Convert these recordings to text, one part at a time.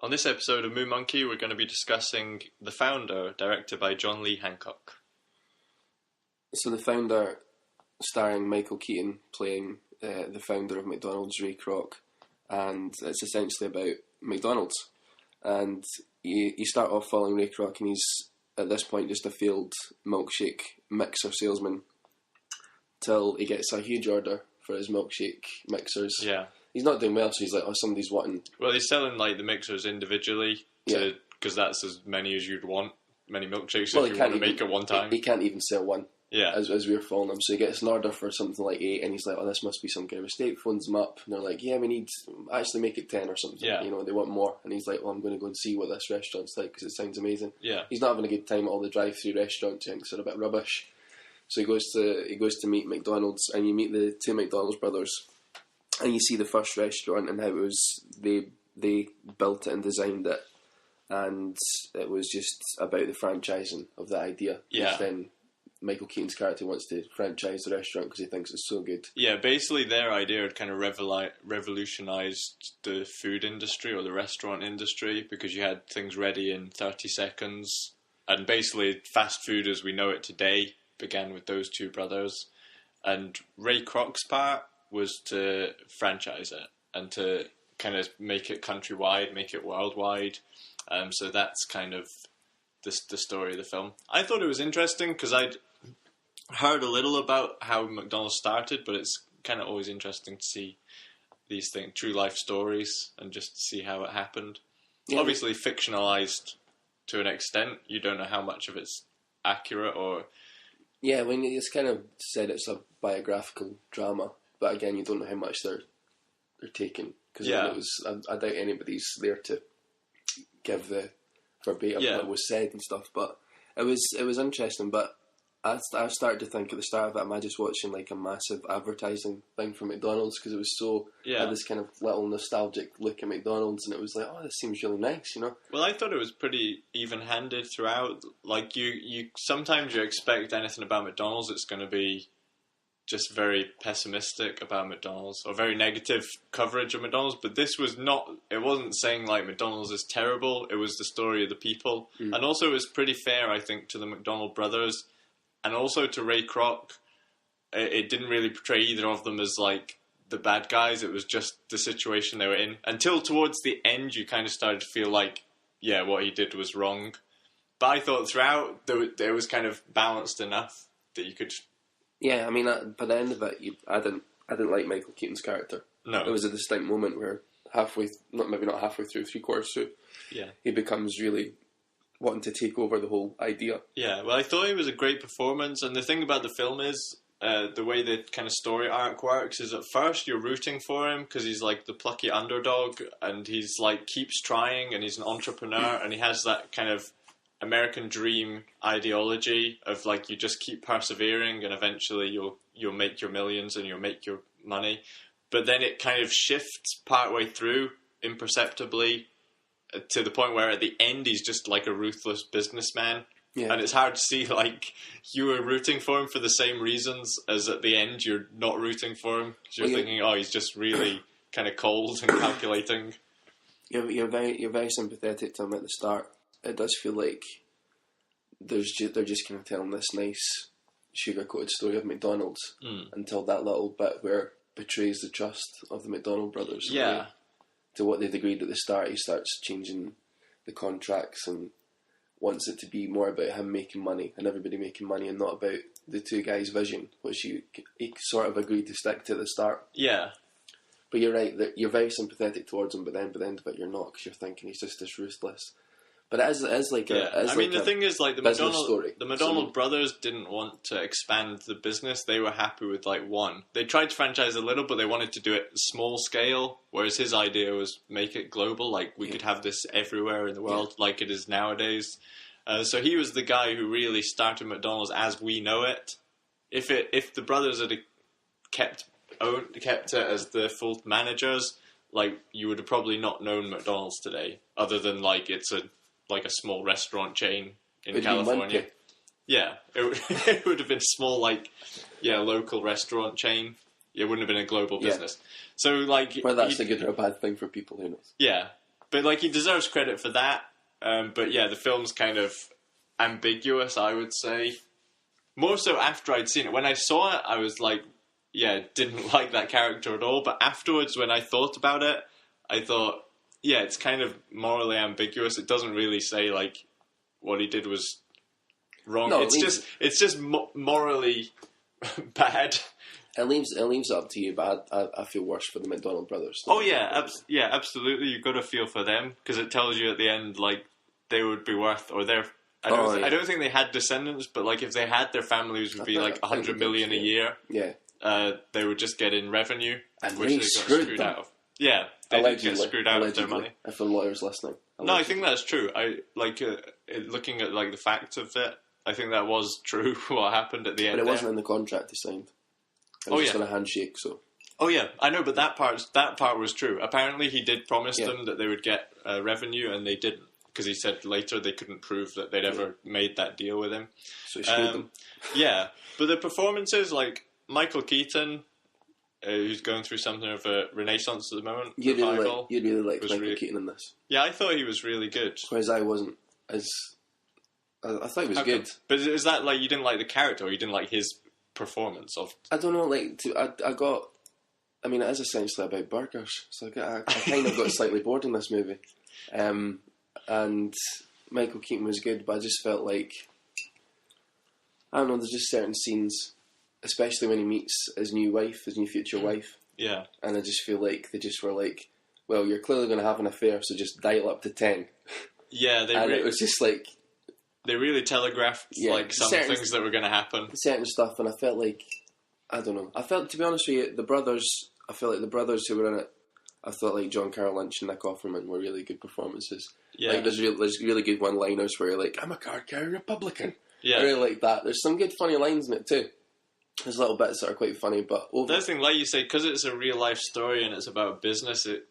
On this episode of Moon Monkey, we're going to be discussing The Founder, directed by John Lee Hancock. So The Founder, starring Michael Keaton, playing the founder of McDonald's, Ray Kroc, and it's essentially about McDonald's. And you start off following Ray Kroc, and he's, at this point, just a failed milkshake mixer salesman, till he gets a huge order for his milkshake mixers. Yeah. He's not doing well, so he's like, oh, somebody's wanting... Well, he's selling like the mixers individually, because that's as many as you'd want, many milkshakes if you want to make it one time. He can't even sell one, as we were following him. So he gets an order for something like 8, and he's like, oh, this must be some kind of mistake. Phones them up, and they're like, yeah, we need... actually make it 10 or something. Yeah. You know, they want more. And he's like, well, I'm going to go and see what this restaurant's like, because it sounds amazing. Yeah. He's not having a good time at all the drive-through restaurants, because they're a bit rubbish. So he goes to meet McDonald's, and you meet the two McDonald's brothers. And you see the first restaurant and how it was they built it and designed it, and it was just about the franchising of the idea. Yeah. Then Michael Keaton's character wants to franchise the restaurant because he thinks it's so good. Yeah, basically their idea had kind of revolutionised the food industry or the restaurant industry, because you had things ready in 30 seconds. And basically fast food as we know it today began with those two brothers. And Ray Kroc's part was to franchise it and to kind of make it countrywide, make it worldwide. So that's kind of the story of the film. I thought it was interesting because I'd heard a little about how McDonald's started, but it's kind of always interesting to see these things, true life stories, and just see how it happened. Yeah. Obviously fictionalized to an extent. You don't know how much of it's accurate or... Yeah, I mean, it's kind of said it's a biographical drama. But again, you don't know how much they're taking, because I doubt anybody's there to give the verbatim what was said and stuff. But it was interesting. But I started to think at the start of it, am I just watching like a massive advertising thing for McDonald's, because it was so had this kind of little nostalgic look at McDonald's, and it was like, oh, this seems really nice, you know. Well, I thought it was pretty even-handed throughout. Like you sometimes you expect anything about McDonald's, it's going to be just very pessimistic about McDonald's, or very negative coverage of McDonald's, but this was not, it wasn't saying like McDonald's is terrible, it was the story of the people. And also it was pretty fair, I think, to the McDonald brothers, and also to Ray Kroc. It didn't really portray either of them as like the bad guys, it was just the situation they were in. Until towards the end you kind of started to feel like, yeah, what he did was wrong. But I thought throughout, it was kind of balanced enough that you could... Yeah, I mean, by the end of it, I didn't like Michael Keaton's character. No. There was a distinct moment where maybe not halfway through, 3/4 through, he becomes really wanting to take over the whole idea. Yeah, well, I thought it was a great performance, and the thing about the film is, the way the kind of story arc works is at first you're rooting for him, because he's like the plucky underdog, and he's like keeps trying, and he's an entrepreneur, and he has that kind of American dream ideology of like you just keep persevering and eventually you'll make your millions and you'll make your money. But then it kind of shifts partway through imperceptibly to the point where at the end he's just like a ruthless businessman. Yeah. And it's hard to see like you were rooting for him for the same reasons as at the end you're not rooting for him, because you're thinking, oh, he's just really kind of cold and calculating. You're very sympathetic to him at the start. It does feel like they're just kind of telling this nice sugar-coated story of McDonald's until that little bit where it betrays the trust of the McDonald brothers. Yeah. To what they'd agreed at the start, he starts changing the contracts and wants it to be more about him making money and everybody making money, and not about the two guys' vision, which he sort of agreed to stick to at the start. Yeah. But you're right, that you're very sympathetic towards him, but then by the end of it you're not, because you're thinking he's just this ruthless. But it is like the thing is, like, the McDonald So, brothers didn't want to expand the business. They were happy with, like, one. They tried to franchise a little, but they wanted to do it small scale, whereas his idea was make it global. Like, we could have this everywhere in the world, like it is nowadays. So he was the guy who really started McDonald's as we know it. If the brothers had kept it as the full managers, like, you would have probably not known McDonald's today, other than, like, it's a small restaurant chain in California. Yeah, it would have been a small, like, local restaurant chain. It wouldn't have been a global business. So, like... Whether that's a good or a bad thing for people, who knows? Yeah. But like he deserves credit for that. But yeah, the film's kind of ambiguous, I would say. More so after I'd seen it. When I saw it, I was like, yeah, didn't like that character at all. But afterwards, when I thought about it, I thought, yeah, it's kind of morally ambiguous. It doesn't really say like what he did was wrong. No, it's just morally bad. It leaves up to you, but I feel worse for the McDonald brothers. Oh yeah, absolutely. You've got to feel for them because it tells you at the end like they would be worth, or they're. I don't think they had descendants, but like if they had, their families would be like 100 million a year. Yeah. They would just get in revenue, and which they got screwed out of. Yeah, they did get screwed out of their money. If the lawyer's listening. No, I think that's true. I like looking at like the facts of it. I think that was true. What happened at the end? But it wasn't in the contract he signed. It was just on a handshake. So. Oh yeah, I know, but that part was true. Apparently, he did promise them that they would get revenue, and they didn't. Because he said later they couldn't prove that they'd ever made that deal with him. So he screwed them. Yeah, but the performances, like Michael Keaton, who's going through something of a renaissance at the moment. You'd really like Michael Keaton in this. Yeah, I thought he was really good. Whereas I wasn't as... I thought he was good. But is that like you didn't like the character, or you didn't like his performance of... I don't know, I got... I mean, it is essentially about burgers. So I kind of got slightly bored in this movie. And Michael Keaton was good, but I just felt like, I don't know, there's just certain scenes, especially when he meets his new future wife. Yeah. And I just feel like they just were like, well, you're clearly going to have an affair, so just dial up to 10. Yeah, it was just like... They really telegraphed like some things that were going to happen. Certain stuff, and I felt like, I don't know. To be honest with you, I felt like the brothers who were in it, I thought like John Carroll Lynch and Nick Offerman were really good performances. Yeah. Like there's really good one-liners where you're like, I'm a card-carrying Republican. Yeah. I really like that. There's some good funny lines in it too. There's little bits that are quite funny, but... The thing, like you say, because it's a real-life story and it's about business, it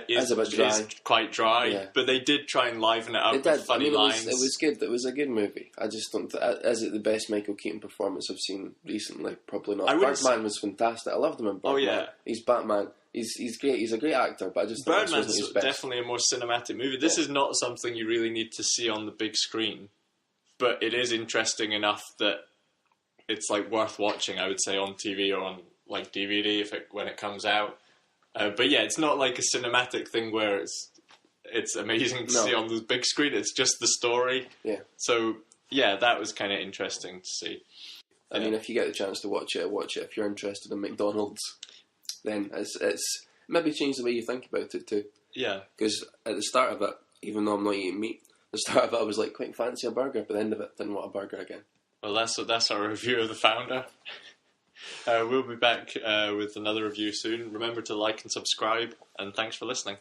is quite dry. Yeah. But they did try and liven it up with funny lines. It was good. It was a good movie. I just don't... Is it the best Michael Keaton performance I've seen recently? Probably not. Birdman was fantastic. I loved him in Birdman. Oh, yeah. He's Batman. He's great. He's a great actor, but I just think Birdman's definitely a more cinematic movie. This is not something you really need to see on the big screen, but it is interesting enough that it's like worth watching. I would say on TV or on like DVD when it comes out. But yeah, it's not like a cinematic thing where it's amazing to see on the big screen. It's just the story. Yeah. So yeah, that was kind of interesting to see. I mean, if you get the chance to watch it. If you're interested in McDonald's, then it's maybe change the way you think about it too. Yeah. Because at the start of it, even though I'm not eating meat, the start of it I was like, quite fancy a burger, but at the end of it, didn't want a burger again. Well, that's our review of The Founder. We'll be back with another review soon. Remember to like and subscribe, and thanks for listening.